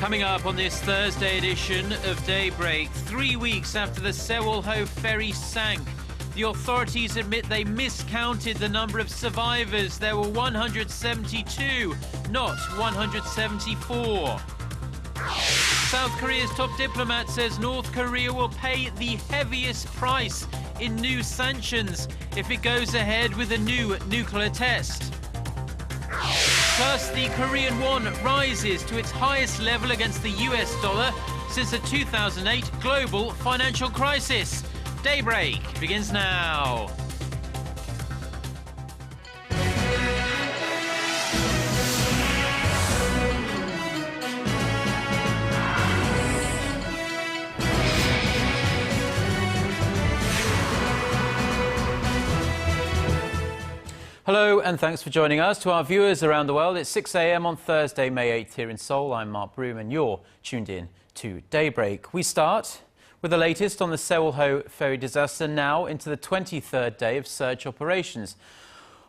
Coming up on this Thursday edition of Daybreak, 3 weeks after the Sewol-ho ferry sank, the authorities admit they miscounted the number of survivors. There were 172, not 174. South Korea's top diplomat says North Korea will pay the heaviest price in new sanctions if it goes ahead with a new nuclear test. Plus, the Korean won rises to its highest level against the US dollar since the 2008 global financial crisis. Daybreak begins now. Hello and thanks for joining us. To our viewers around the world, it's 6 a.m. on Thursday, May 8th here in Seoul. I'm Mark Broom and you're tuned in to Daybreak. We start with the latest on the Sewol-ho ferry disaster, now into the 23rd day of search operations.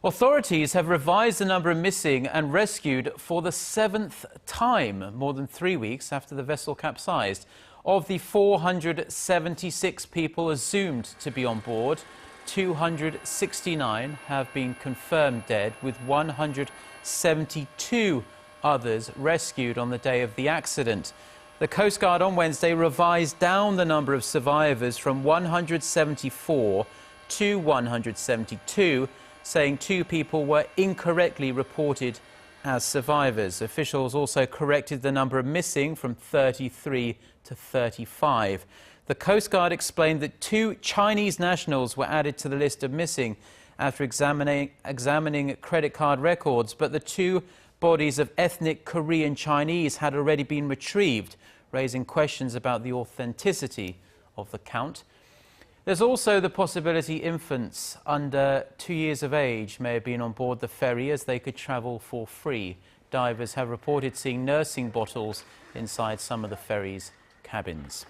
Authorities have revised the number of missing and rescued for the 7th time, more than 3 weeks after the vessel capsized. Of the 476 people assumed to be on board, 269 have been confirmed dead, with 172 others rescued on the day of the accident. The Coast Guard on Wednesday revised down the number of survivors from 174 to 172, saying 2 people were incorrectly reported as survivors. Officials also corrected the number of missing from 33 to 35. The Coast Guard explained that 2 Chinese nationals were added to the list of missing after examining credit card records, but the 2 bodies of ethnic Korean Chinese had already been retrieved, raising questions about the authenticity of the count. There's also the possibility infants under 2 years of age may have been on board the ferry, as they could travel for free. Divers have reported seeing nursing bottles inside some of the ferry's cabins.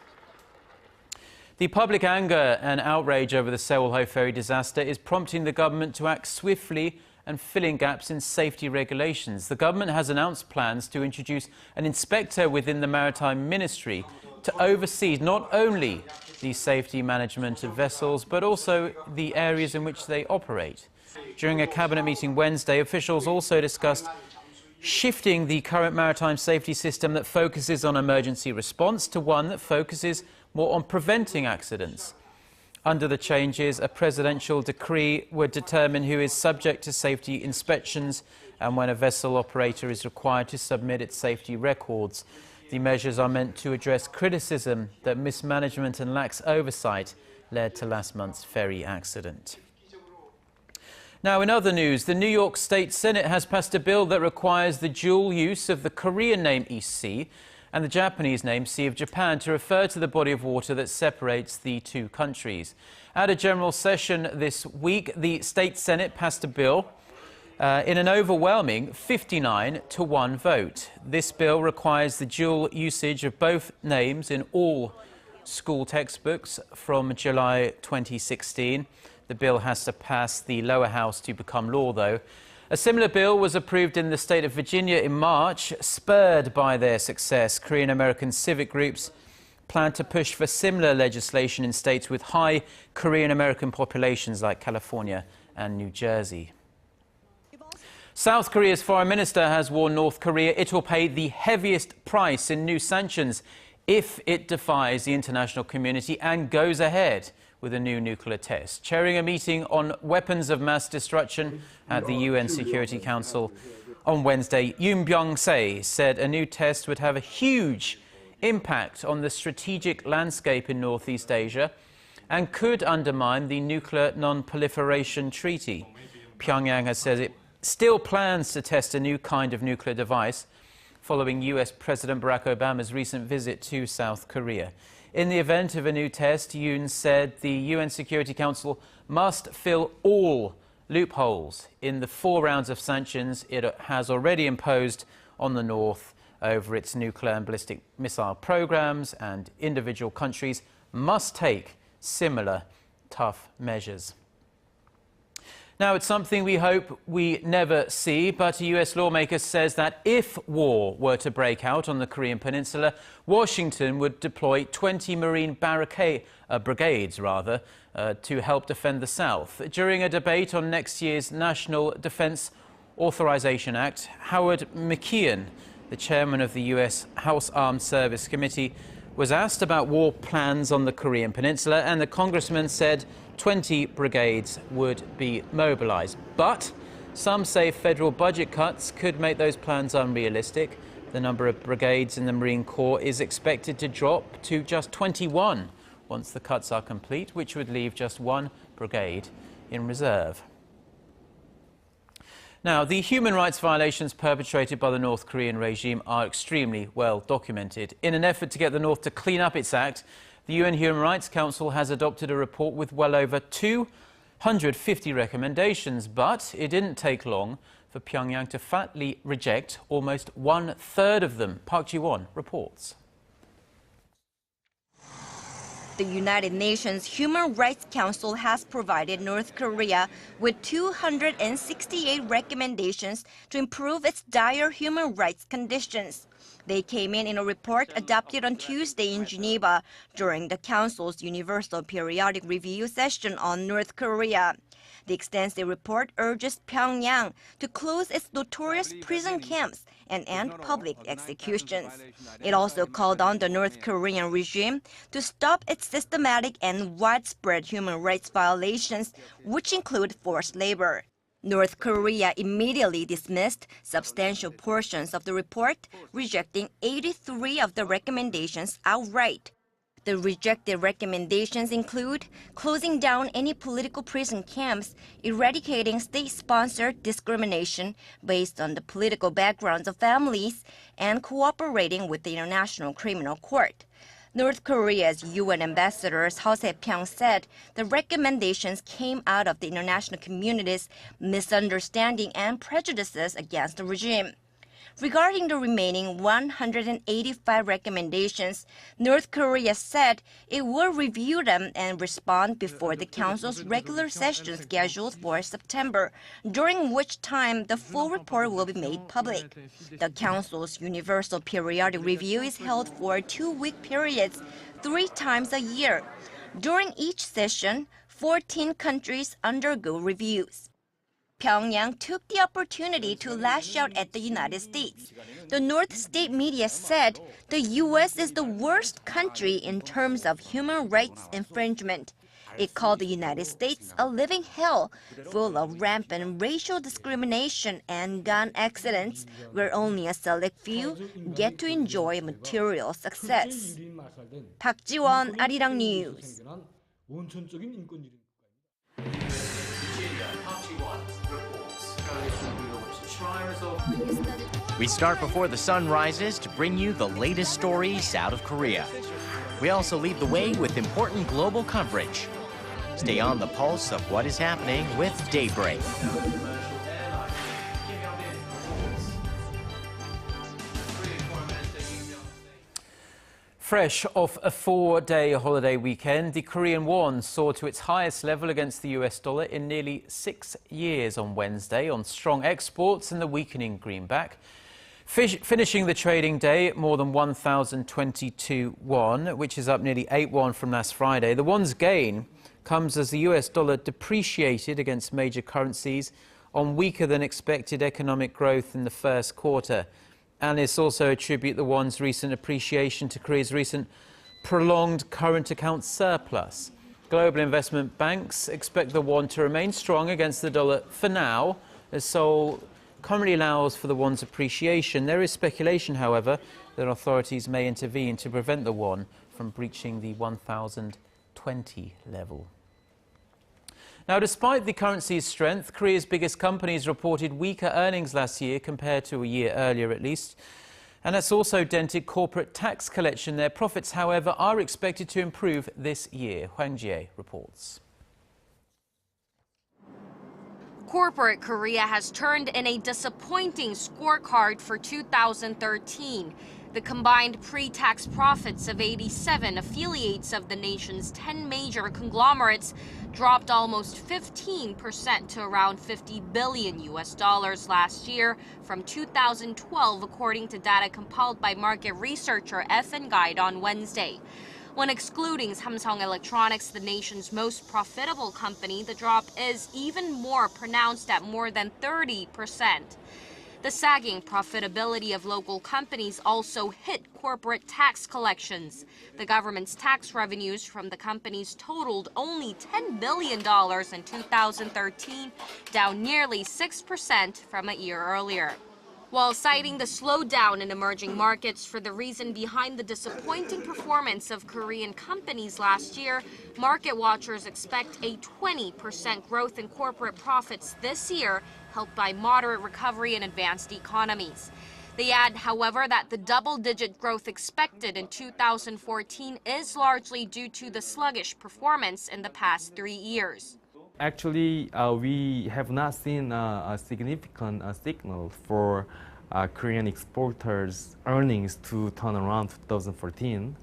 The public anger and outrage over the Sewol-ho ferry disaster is prompting the government to act swiftly and fill in gaps in safety regulations. The government has announced plans to introduce an inspector within the Maritime Ministry to oversee not only the safety management of vessels, but also the areas in which they operate. During a cabinet meeting Wednesday, officials also discussed shifting the current maritime safety system that focuses on emergency response to one that focuses more on preventing accidents. Under the changes, a presidential decree would determine who is subject to safety inspections and when a vessel operator is required to submit its safety records. The measures are meant to address criticism that mismanagement and lax oversight led to last month's ferry accident. Now, in other news, the New York State Senate has passed a bill that requires the dual use of the Korean name East Sea and the Japanese name Sea of Japan to refer to the body of water that separates the 2 countries. At a general session this week, the State Senate passed a bill in an overwhelming 59-to-1 vote. This bill requires the dual usage of both names in all school textbooks from July 2016. The bill has to pass the lower house to become law, though. A similar bill was approved in the state of Virginia in March. Spurred by their success, Korean American civic groups plan to push for similar legislation in states with high Korean American populations like California and New Jersey. South Korea's foreign minister has warned North Korea it will pay the heaviest price in new sanctions if it defies the international community and goes ahead with a new nuclear test. Chairing a meeting on weapons of mass destruction at the UN Security Council on Wednesday, Yoon Byung-se said a new test would have a huge impact on the strategic landscape in Northeast Asia and could undermine the Nuclear Non-Proliferation Treaty. Pyongyang has said it still plans to test a new kind of nuclear device following US President Barack Obama's recent visit to South Korea. In the event of a new test, Yoon said the UN Security Council must fill all loopholes in the 4 rounds of sanctions it has already imposed on the North over its nuclear and ballistic missile programs, and individual countries must take similar tough measures. Now, it's something we hope we never see, but a US lawmaker says that if war were to break out on the Korean peninsula, Washington would deploy 20 Marine brigades to help defend the South. During a debate on next year's National Defense Authorization Act, Howard McKeon, the chairman of the US House Armed Service Committee, was asked about war plans on the Korean peninsula, and the congressman said 20 brigades would be mobilized. But some say federal budget cuts could make those plans unrealistic. The number of brigades in the Marine Corps is expected to drop to just 21 once the cuts are complete, which would leave just one brigade in reserve. Now, the human rights violations perpetrated by the North Korean regime are extremely well documented. In an effort to get the North to clean up its act, the UN Human Rights Council has adopted a report with well over 250 recommendations, but it didn't take long for Pyongyang to flatly reject almost one-third of them. Park Ji-won reports. The United Nations Human Rights Council has provided North Korea with 268 recommendations to improve its dire human rights conditions. They came in a report adopted on Tuesday in Geneva during the Council's Universal Periodic Review session on North Korea. The extensive report urges Pyongyang to close its notorious prison camps and end public executions. It also called on the North Korean regime to stop its systematic and widespread human rights violations, which include forced labor. North Korea immediately dismissed substantial portions of the report, rejecting 83 of the recommendations outright. The rejected recommendations include closing down any political prison camps, eradicating state-sponsored discrimination based on the political backgrounds of families, and cooperating with the International Criminal Court. North Korea's UN ambassador Seo Se-pyong said the recommendations came out of the international community's misunderstanding and prejudices against the regime. Regarding the remaining 185 recommendations, North Korea said it will review them and respond before the Council's regular session scheduled for September, during which time the full report will be made public. The Council's Universal Periodic Review is held for 2-week periods, 3 times a year. During each session, 14 countries undergo reviews. Pyongyang took the opportunity to lash out at the United States. The North state media said the U.S. is the worst country in terms of human rights infringement. It called the United States a living hell, full of rampant racial discrimination and gun accidents, where only a select few get to enjoy material success. Park Ji-won, Arirang News. We start before the sun rises to bring you the latest stories out of Korea. We also lead the way with important global coverage. Stay on the pulse of what is happening with Daybreak. Fresh off a 4-day holiday weekend, the Korean won soared to its highest level against the US dollar in nearly 6 years on Wednesday on strong exports and the weakening greenback. Finishing the trading day at more than 1,022 won, which is up nearly 8 won from last Friday. The won's gain comes as the US dollar depreciated against major currencies on weaker than expected economic growth in the first quarter. Analysts also attribute the won's recent appreciation to Korea's recent prolonged current account surplus. Global investment banks expect the won to remain strong against the dollar for now, as Seoul currently allows for the won's appreciation. There is speculation, however, that authorities may intervene to prevent the won from breaching the 1,020 level. Now, despite the currency's strength, Korea's biggest companies reported weaker earnings last year compared to a year earlier at least. And that's also dented corporate tax collection. Their profits, however, are expected to improve this year. Hwang Jie reports. Corporate Korea has turned in a disappointing scorecard for 2013. The combined pre-tax profits of 87 affiliates of the nation's 10 major conglomerates dropped almost 15% to around $50 billion last year from 2012, according to data compiled by market researcher FN Guide on Wednesday. When excluding Samsung Electronics, the nation's most profitable company, the drop is even more pronounced at more than 30%. The sagging profitability of local companies also hit corporate tax collections. The government's tax revenues from the companies totaled only $10 billion in 2013, down nearly 6% from a year earlier. While citing the slowdown in emerging markets for the reason behind the disappointing performance of Korean companies last year, market watchers expect a 20% growth in corporate profits this year, helped by moderate recovery in advanced economies. They add, however, that the double-digit growth expected in 2014 is largely due to the sluggish performance in the past 3 years. Actually, we have not seen a significant signal for Korean exporters' earnings to turn around 2014.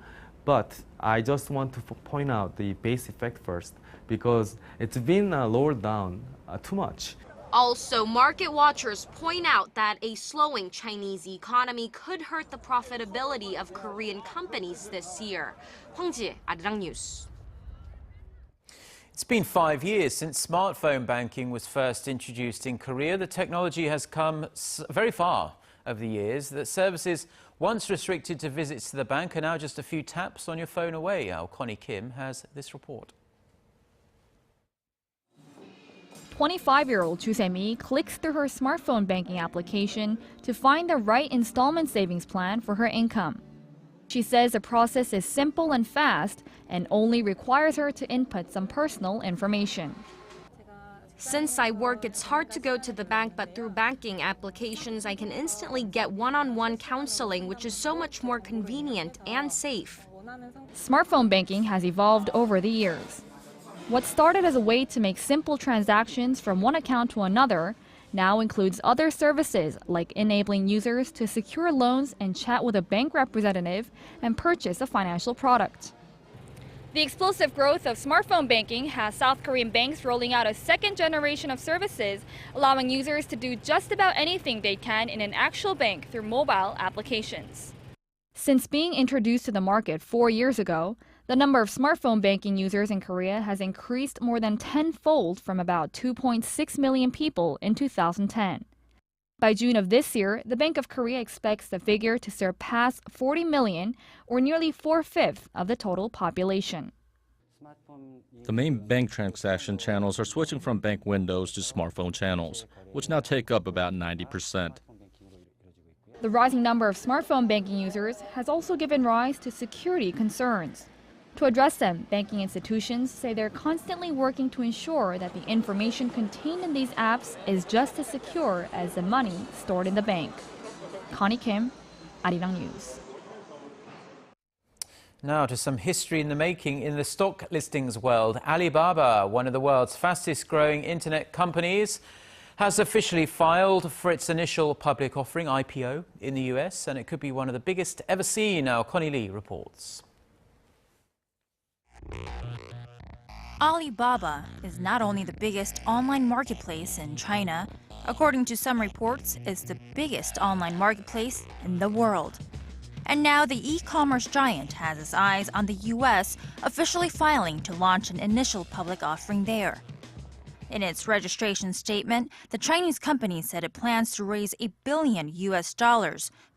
But I just want to point out the base effect first, because it's been lowered down too much. Also, market watchers point out that a slowing Chinese economy could hurt the profitability of Korean companies this year. 황지, Arirang News. It's been 5 years since smartphone banking was first introduced in Korea. The technology has come very far over the years. The services once restricted to visits to the bank are now just a few taps on your phone away. Our Connie Kim has this report. 25-year-old Chu Se-mi clicks through her smartphone banking application to find the right installment savings plan for her income. She says the process is simple and fast and only requires her to input some personal information. Since I work, it's hard to go to the bank, but through banking applications, I can instantly get one-on-one counseling, which is so much more convenient and safe. Smartphone banking has evolved over the years. What started as a way to make simple transactions from one account to another now includes other services like enabling users to secure loans and chat with a bank representative and purchase a financial product. The explosive growth of smartphone banking has South Korean banks rolling out a second generation of services, allowing users to do just about anything they can in an actual bank through mobile applications. Since being introduced to the market 4 years ago, the number of smartphone banking users in Korea has increased more than tenfold from about 2.6 million people in 2010. By June of this year, the Bank of Korea expects the figure to surpass 40 million, or nearly 4/5 of the total population. The main bank transaction channels are switching from bank windows to smartphone channels, which now take up about 90%. The rising number of smartphone banking users has also given rise to security concerns. To address them, banking institutions say they're constantly working to ensure that the information contained in these apps is just as secure as the money stored in the bank. Connie Kim, Arirang News. Now to some history in the making in the stock listings world. Alibaba, one of the world's fastest growing internet companies, has officially filed for its initial public offering, IPO, in the US, and it could be one of the biggest ever seen. Now Connie Lee reports. Alibaba is not only the biggest online marketplace in China, according to some reports, it's the biggest online marketplace in the world. And now the e-commerce giant has its eyes on the US, officially filing to launch an initial public offering there. In its registration statement, the Chinese company said it plans to raise $1 billion,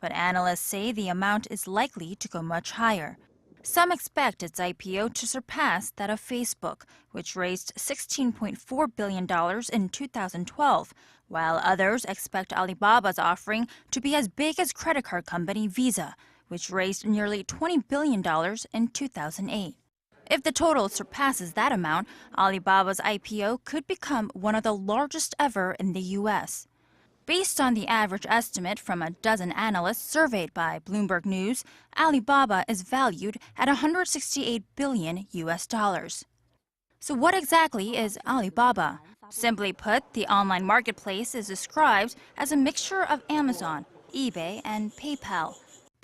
but analysts say the amount is likely to go much higher. Some expect its IPO to surpass that of Facebook, which raised $16.4 billion in 2012, while others expect Alibaba's offering to be as big as credit card company Visa, which raised nearly $20 billion in 2008. If the total surpasses that amount, Alibaba's IPO could become one of the largest ever in the U.S. Based on the average estimate from a dozen analysts surveyed by Bloomberg News, Alibaba is valued at $168 billion. So what exactly is Alibaba? Simply put, the online marketplace is described as a mixture of Amazon, eBay, and PayPal.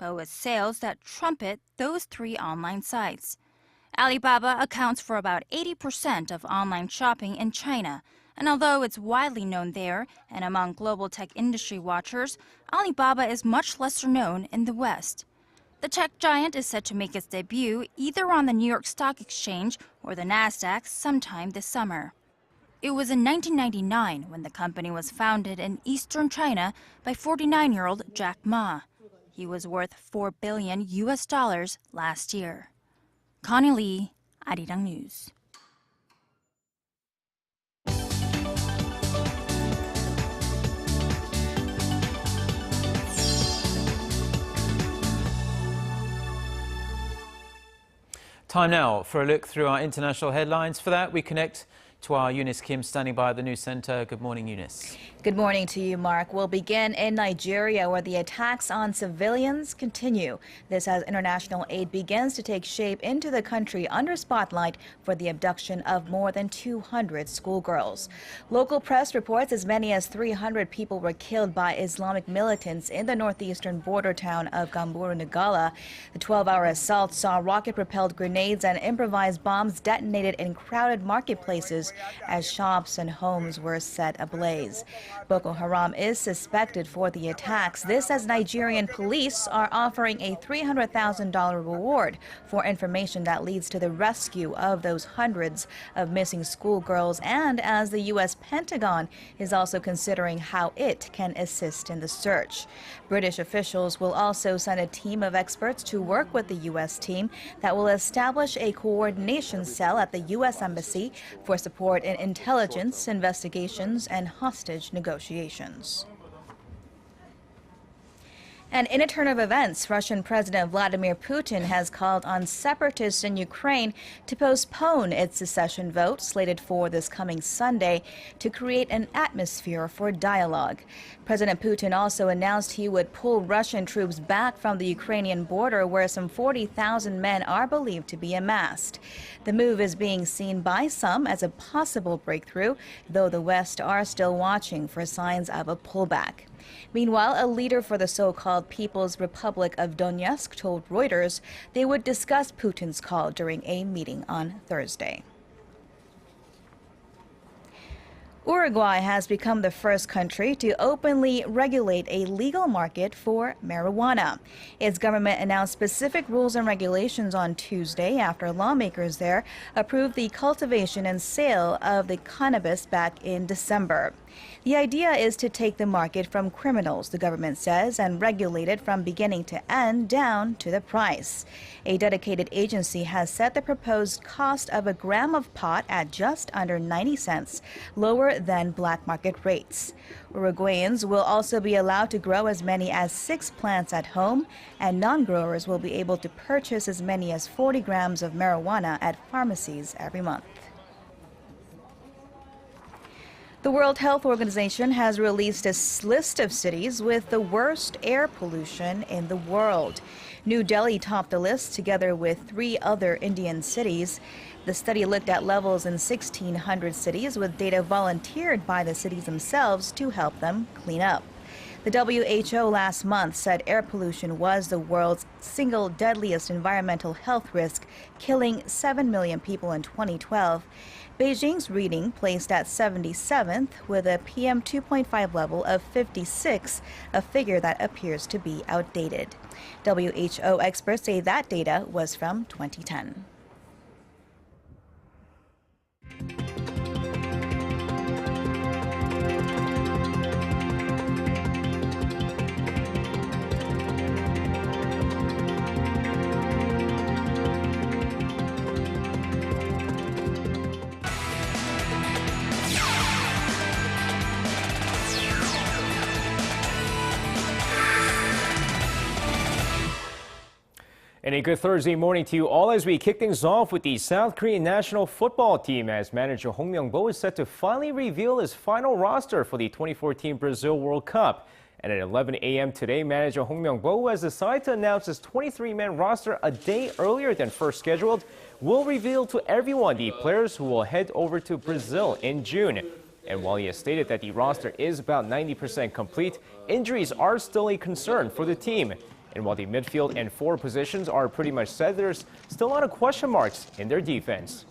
expo with sales that trumpet those three online sites. Alibaba accounts for about 80% of online shopping in China, and although it's widely known there and among global tech industry watchers, Alibaba is much lesser known in the West. The tech giant is set to make its debut either on the New York Stock Exchange or the Nasdaq sometime this summer. It was in 1999 when the company was founded in eastern China by 49-year-old Jack Ma. He was worth $4 billion last year. Connie Lee, Arirang News. Time now for a look through our international headlines. For that, we connect to our Eunice Kim standing by at the news center. Good morning, Eunice. Good morning to you, Mark. We'll begin in Nigeria, where the attacks on civilians continue. This as international aid begins to take shape into the country under spotlight for the abduction of more than 200 schoolgirls. Local press reports as many as 300 people were killed by Islamic militants in the northeastern border town of Gamburu-Nagala. The 12-hour assault saw rocket-propelled grenades and improvised bombs detonated in crowded marketplaces as shops and homes were set ablaze. Boko Haram is suspected for the attacks. This as Nigerian police are offering a $300,000 reward for information that leads to the rescue of those hundreds of missing schoolgirls, and as the U.S. Pentagon is also considering how it can assist in the search. British officials will also send a team of experts to work with the U.S. team that will establish a coordination cell at the U.S. Embassy for support in intelligence, investigations, and hostage negotiations. And in a turn of events, Russian President Vladimir Putin has called on separatists in Ukraine to postpone its secession vote slated for this coming Sunday to create an atmosphere for dialogue. President Putin also announced he would pull Russian troops back from the Ukrainian border, where some 40,000 men are believed to be amassed. The move is being seen by some as a possible breakthrough, though the West are still watching for signs of a pullback. Meanwhile, a leader for the so-called People's Republic of Donetsk told Reuters they would discuss Putin's call during a meeting on Thursday. Uruguay has become the first country to openly regulate a legal market for marijuana. Its government announced specific rules and regulations on Tuesday after lawmakers there approved the cultivation and sale of the cannabis back in December. The idea is to take the market from criminals, the government says, and regulate it from beginning to end down to the price. A dedicated agency has set the proposed cost of a gram of pot at just under 90 cents, lower than black market rates. Uruguayans will also be allowed to grow as many as 6 plants at home, and non-growers will be able to purchase as many as 40 grams of marijuana at pharmacies every month. The World Health Organization has released a list of cities with the worst air pollution in the world. New Delhi topped the list together with 3 other Indian cities. The study looked at levels in 1,600 cities with data volunteered by the cities themselves to help them clean up. The WHO last month said air pollution was the world's single deadliest environmental health risk, killing 7 million people in 2012. Beijing's reading placed at 77th with a PM 2.5 level of 56, a figure that appears to be outdated. WHO experts say that data was from 2010. And a good Thursday morning to you all as we kick things off with the South Korean national football team, as manager Hong Myung-bo is set to finally reveal his final roster for the 2014 Brazil World Cup. And at 11 a.m. today, manager Hong Myung-bo has decided to announce his 23-man roster a day earlier than first scheduled, will reveal to everyone the players who will head over to Brazil in June. And while he has stated that the roster is about 90% complete, injuries are still a concern for the team. And while the midfield and forward positions are pretty much set, there's still a lot of question marks in their defense.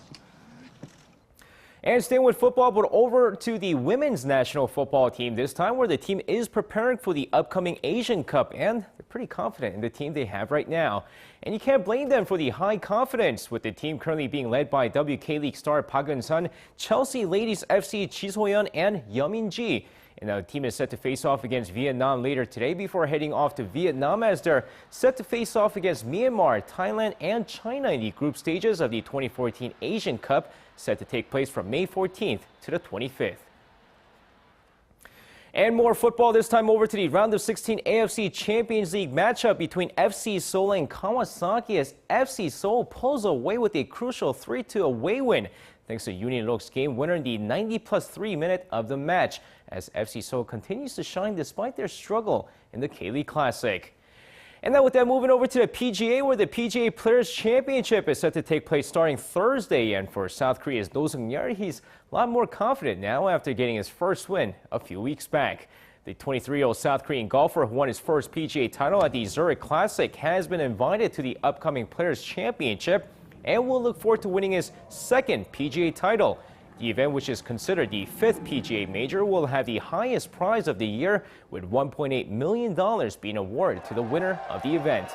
And staying with football, but over to the women's national football team this time, where the team is preparing for the upcoming Asian Cup, and they're pretty confident in the team they have right now. And you can't blame them for the high confidence, with the team currently being led by WK League star Park Eun-sun, Chelsea Ladies FC Ji So-yeon, and Yeom In-ji. And the team is set to face off against Vietnam later today before heading off to Vietnam, as they're set to face off against Myanmar, Thailand, and China in the group stages of the 2014 Asian Cup, set to take place from May 14th to the 25th. And more football, this time over to the round of 16 AFC Champions League matchup between FC Seoul and Kawasaki, as FC Seoul pulls away with a crucial 3-2 away win, thanks to Yoon In-rok's game winner in the 90+3 minute of the match, as FC Seoul continues to shine despite their struggle in the K-League Classic. And now with that, moving over to the PGA, where the PGA Players Championship is set to take place starting Thursday. And for South Korea's No Seung-yeol, he's a lot more confident now after getting his first win a few weeks back. The 23-year-old South Korean golfer who won his first PGA title at the Zurich Classic has been invited to the upcoming Players Championship and will look forward to winning his second PGA title. The event, which is considered the 5th PGA major, will have the highest prize of the year, with $1.8 million being awarded to the winner of the event.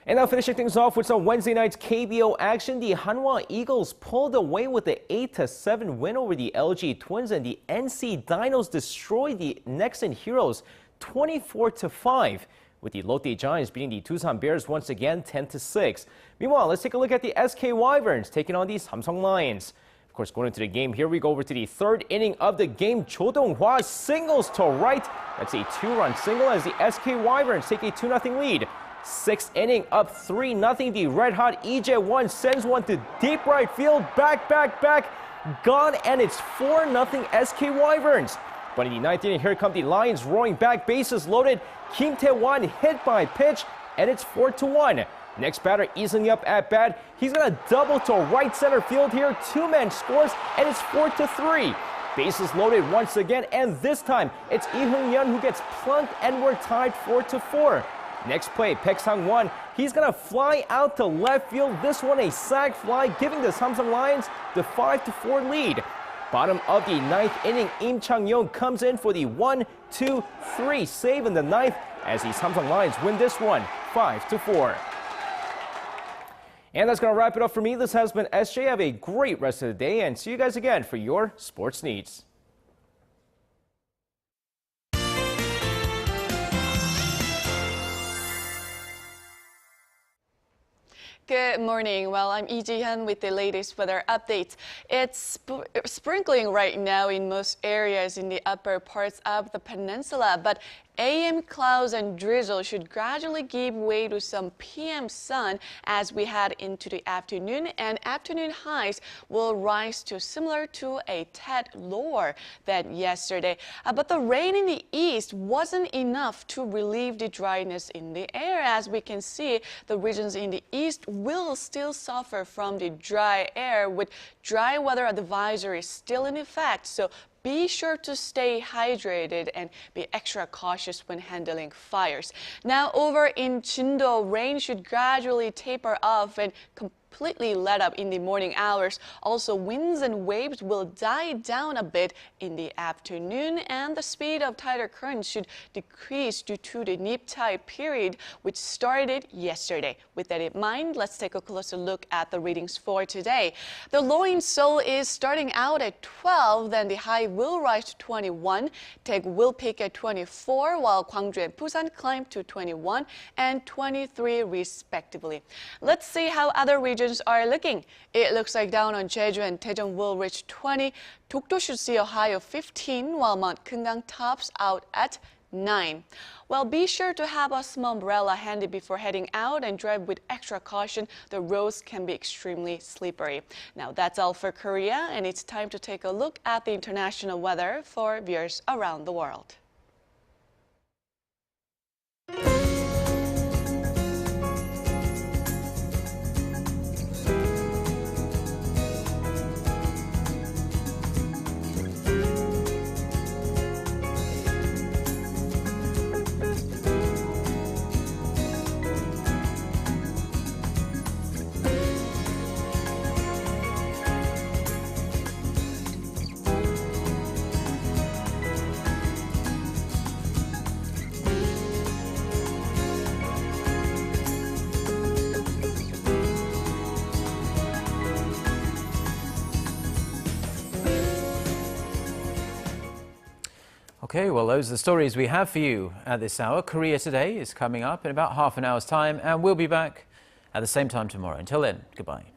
And now finishing things off with some Wednesday night's KBO action, the Hanwha Eagles pulled away with the 8-7 win over the LG Twins, and the NC Dinos destroyed the Nexen Heroes 24-5. With the Lotte Giants beating the Tucson Bears once again 10-6. Meanwhile, let's take a look at the SK Wyverns taking on the Samsung Lions. Of course, going into the game, here we go over to the third inning of the game. Cho Dong-hwa singles to right. That's a 2-run single as the SK Wyverns take a 2-0 lead. Sixth inning, up 3-0. The red-hot Lee Jae-won sends one to deep right field. Back, gone, and it's 4-0 SK Wyverns. But in the ninth inning, here come the Lions roaring back, bases loaded. Kim Tae-won hit by pitch, and it's 4-1. Next batter, Lee Seung-yup at bat. He's gonna double to right center field here. Two-man scores, and it's 4-3. Bases loaded once again, and this time it's Lee Hoon-yeon who gets plunked, and we're tied 4-4. Next play, Paek Sang-won. He's gonna fly out to left field. This one a sac fly, giving the Samsung Lions the 5-4 lead. Bottom of the ninth inning, Im Chang-yong comes in for the 1-2-3 save in the ninth as the Samsung Lions win this one 5-4. And that's going to wrap it up for me. This has been SJ. Have a great rest of the day, and see you guys again for your sports needs. Good morning. Well, I'm Lee Ji-hyun with the latest weather updates. It's sprinkling right now in most areas in the upper parts of the peninsula, but AM clouds and drizzle should gradually give way to some PM sun as we head into the afternoon, and afternoon highs will rise to similar to a tad lower than yesterday. But the rain in the east wasn't enough to relieve the dryness in the air. As we can see, the regions in the east will still suffer from the dry air, with dry weather advisory still in effect. So be sure to stay hydrated and be extra cautious when handling fires. Now over in Jindo, rain should gradually taper off and completely let up in the morning hours. Also, winds and waves will die down a bit in the afternoon, and the speed of tidal currents should decrease due to the neap tide period, which started yesterday. With that in mind, let's take a closer look at the readings for today. The low in Seoul is starting out at 12, then the high will rise to 21. Daegu will peak at 24, while Gwangju and Busan climb to 21 and 23 respectively. Let's see how other regions are looking. It looks like down on Jeju and Daejeon will reach 20. Dokdo should see a high of 15, while Mount Keungang tops out at 9. Well, be sure to have a small umbrella handy before heading out and drive with extra caution. The roads can be extremely slippery. Now that's all for Korea, and it's time to take a look at the international weather for viewers around the world. Okay, well, those are the stories we have for you at this hour. Korea Today is coming up in about half an hour's time, and we'll be back at the same time tomorrow. Until then, goodbye.